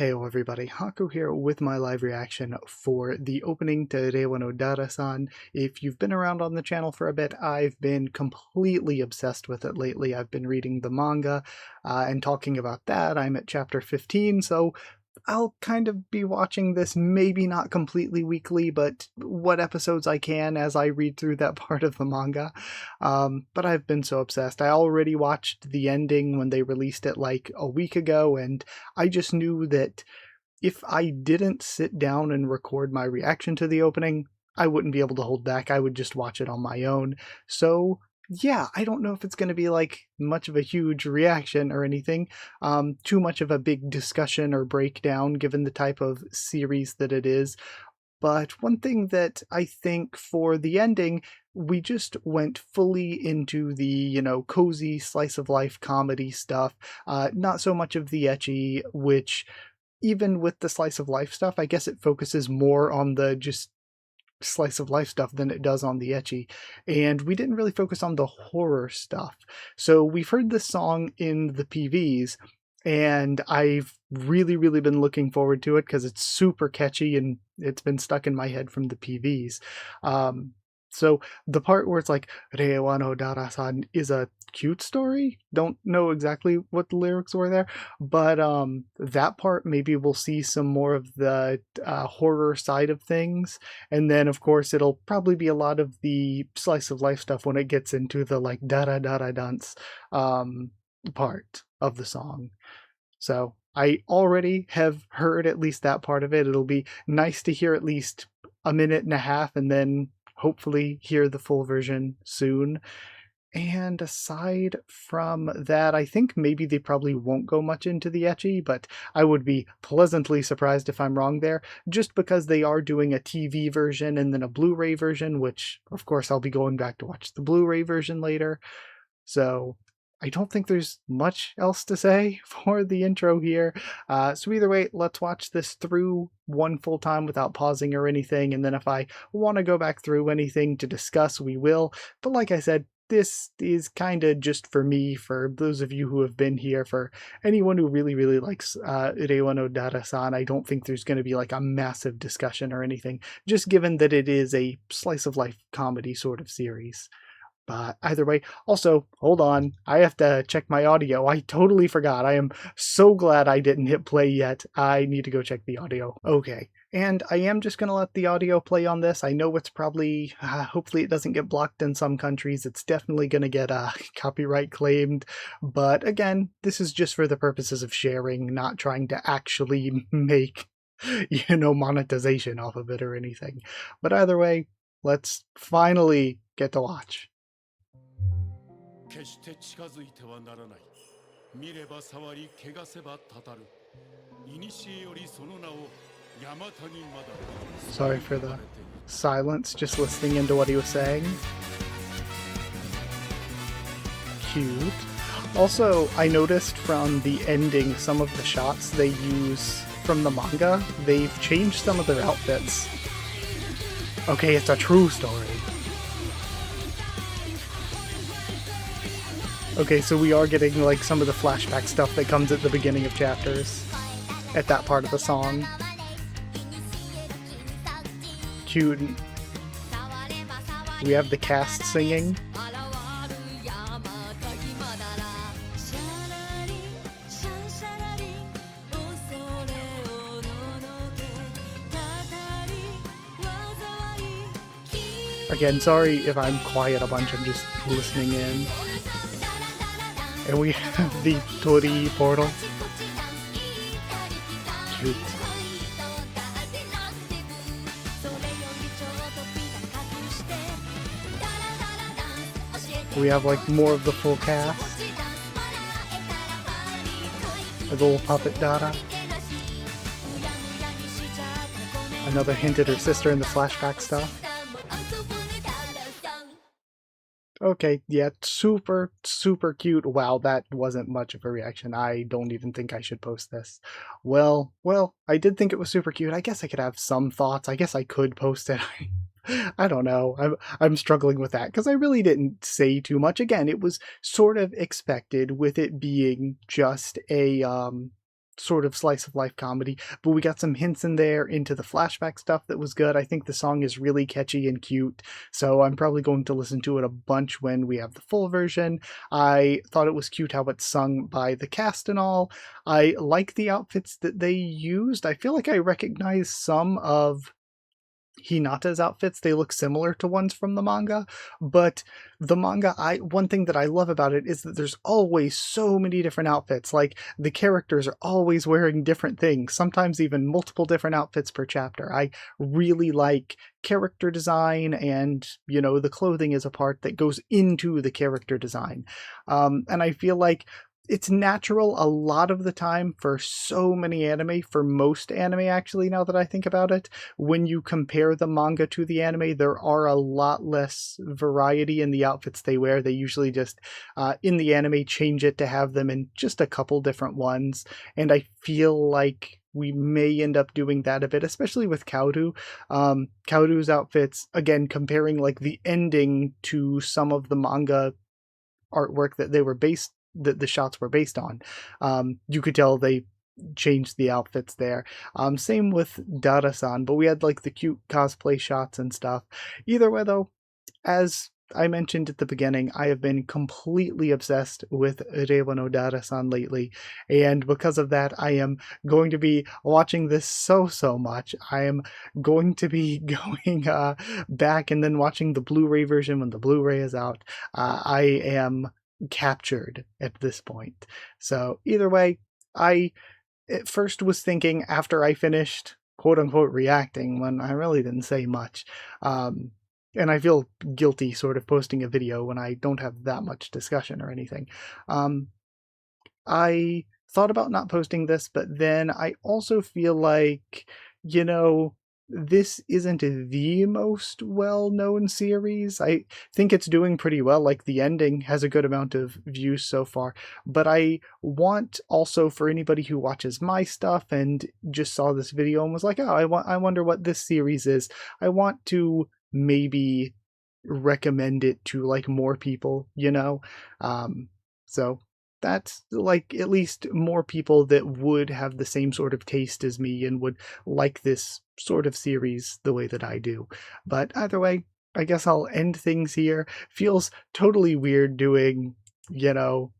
Heyo everybody, Haku here with my live reaction for the opening to Reiwa no Dara-san. If you've been around on the channel for a bit, I've been completely obsessed with it lately. I've been reading the manga and talking about that. I'm at chapter 15, so I'll kind of be watching this, maybe not completely weekly, but what episodes I can as I read through that part of the manga. But I've been so obsessed. I already watched the ending when they released it like a week ago, and I just knew that if I didn't sit down and record my reaction to the opening, I wouldn't be able to hold back. I would just watch it on my own. So yeah, I don't know if it's going to be like much of a huge reaction or anything, too much of a big discussion or breakdown given the type of series that it is. But one thing that I think for the ending, we just went fully into the, cozy slice of life comedy stuff, not so much of the ecchi, which even with the slice of life stuff, I guess it focuses more on the just slice of life stuff than it does on the ecchi, and we didn't really focus on the horror stuff. So we've heard this song in the PVs, and I've really been looking forward to it because it's super catchy and it's been stuck in my head from the PVs. So the part where it's like Reiwa no Dara-san is a cute story. Don't know exactly what the lyrics were there, but that part maybe we'll see some more of the horror side of things, and then of course it'll probably be a lot of the slice of life stuff when it gets into the like dara dara dance part of the song. So I already have heard at least that part of it. It'll be nice to hear at least a minute and a half and then hopefully hear the full version soon. And aside from that, I think maybe they probably won't go much into the ecchi, but I would be pleasantly surprised if I'm wrong there, just because they are doing a TV version and then a Blu-ray version, which of course I'll be going back to watch the Blu-ray version later. So I don't think there's much else to say for the intro here. So either way, let's watch this through one full time without pausing or anything, and then if I want to go back through anything to discuss, we will. But like I said, this is kind of just for me, for those of you who have been here, for anyone who really likes Reiwa no Dara-san. I don't think there's going to be like a massive discussion or anything, just given that it is a slice of life comedy sort of series. But either way, also, hold on, I have to check my audio. I totally forgot. I am so glad I didn't hit play yet. I need to go check the audio. Okay, and I am just going to let the audio play on this. I know it's probably, hopefully it doesn't get blocked in some countries. It's definitely going to get copyright claimed. But again, this is just for the purposes of sharing, not trying to actually make, monetization off of it or anything. But either way, let's finally get to watch. 決して近づいてはならない。見れば触り、汚せばたたる。古よりその名を山谷まだ。Sorry for the silence, just listening into what he was saying. Cute. Also, I noticed from the ending, some of the shots they use from the manga, they've changed some of their outfits. Okay, it's a true story. Okay, so we are getting like some of the flashback stuff that comes at the beginning of chapters, at that part of the song. Cute. We have the cast singing. Again, sorry if I'm quiet a bunch, I'm just listening in. And we have the Tori portal. Cute. We have like more of the full cast. A little puppet Dara. Another hint at her sister in the flashback stuff. Okay, yeah, super cute. Wow, that wasn't much of a reaction. I don't even think I should post this. Well, I did think it was super cute. I guess I could have some thoughts. I guess I could post it. I don't know. I'm struggling with that because I really didn't say too much. Again, it was sort of expected with it being just a sort of slice of life comedy, but we got some hints in there into the flashback stuff that was good. I think the song is really catchy and cute, so I'm probably going to listen to it a bunch when we have the full version. I thought it was cute how it's sung by the cast and all. I like the outfits that they used. I feel like I recognize some of Hinata's outfits. They look similar to ones from the manga, but the manga, one thing that I love about it is that there's always so many different outfits. Like, the characters are always wearing different things, sometimes even multiple different outfits per chapter. I really like character design, and the clothing is a part that goes into the character design. And I feel like it's natural a lot of the time for so many anime, for most anime actually, now that I think about it. When you compare the manga to the anime, there are a lot less variety in the outfits they wear. They usually just, in the anime, change it to have them in just a couple different ones, and I feel like we may end up doing that a bit, especially with Kaoru. Kaoru's outfits, again, comparing like the ending to some of the manga artwork that the shots were based on. You could tell they changed the outfits there. Same with Dara-san, but we had like the cute cosplay shots and stuff. Either way, though, as I mentioned at the beginning, I have been completely obsessed with Reiwa no Dara-san lately, and because of that, I am going to be watching this so much. I am going to be going back and then watching the Blu-ray version when the Blu-ray is out. I am captured at this point. So either way, I at first was thinking after I finished quote unquote reacting, when I really didn't say much. And I feel guilty sort of posting a video when I don't have that much discussion or anything. I thought about not posting this, but then I also feel like, this isn't the most well-known series. I think it's doing pretty well. Like, the ending has a good amount of views so far, but I want also for anybody who watches my stuff and just saw this video and was like, oh, I wonder what this series is. I want to maybe recommend it to like more people, so that's like at least more people that would have the same sort of taste as me and would like this sort of series the way that I do. But either way, I guess I'll end things here. Feels totally weird doing,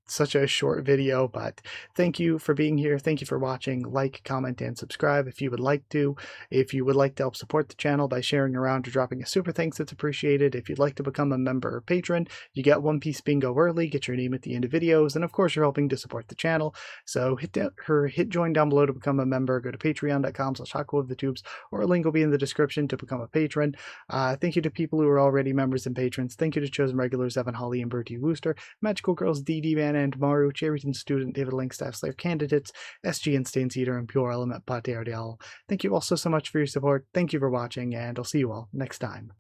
such a short video, but thank you for being here. Thank you for watching. Like, comment, and subscribe if you would like to. If you would like to help support the channel by sharing around or dropping a super thanks, it's appreciated. If you'd like to become a member or patron, you get One Piece bingo early, get your name at the end of videos, and of course you're helping to support the channel. So hit join down below to become a member. Go to patreon.com/Haku of the Tubes, or a link will be in the description to become a patron. Thank you to people who are already members and patrons. Thank you to chosen regulars Evan, Holly, and Bertie Wooster, Magical Girls, DD Man, and Maru, Cherryton Student, David Linkstaff, Slayer Candidates, SG and Stain Eater, and Pure Element Pater Dial. Thank you all so much for your support. Thank you for watching, and I'll see you all next time.